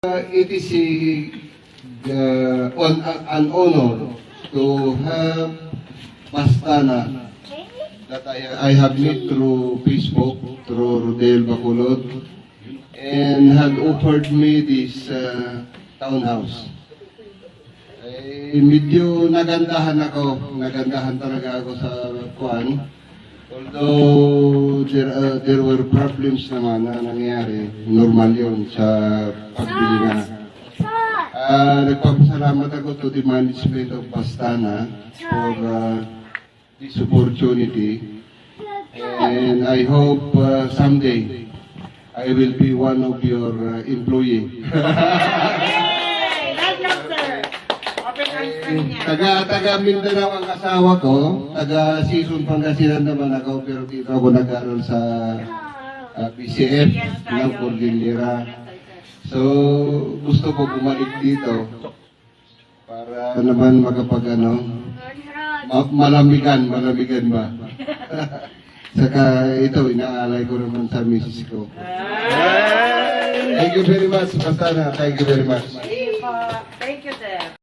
It is an honor to have Pastana that I have met through Facebook, through Rodel Bacolod, and had offered me this townhouse. Medyo nagandahan talaga ako sa kuan. Although there were problems naman na nangyari, normal yun sa pagbili nga. Nagpapasalamat ako to the management of Pastana for this opportunity, and I hope someday I will be one of your employee. Taga Mindanao ang asawa ko, taga Sison Pangasinan naman ako, pero dito ako nag-aaral sa PCF ng Cordillera. So, gusto ko bumalik dito para naman malamigan ba? Saka ito, inaalay ko naman sa misis ko. Thank you very much, Pastana. Thank you very much. Thank you, sir.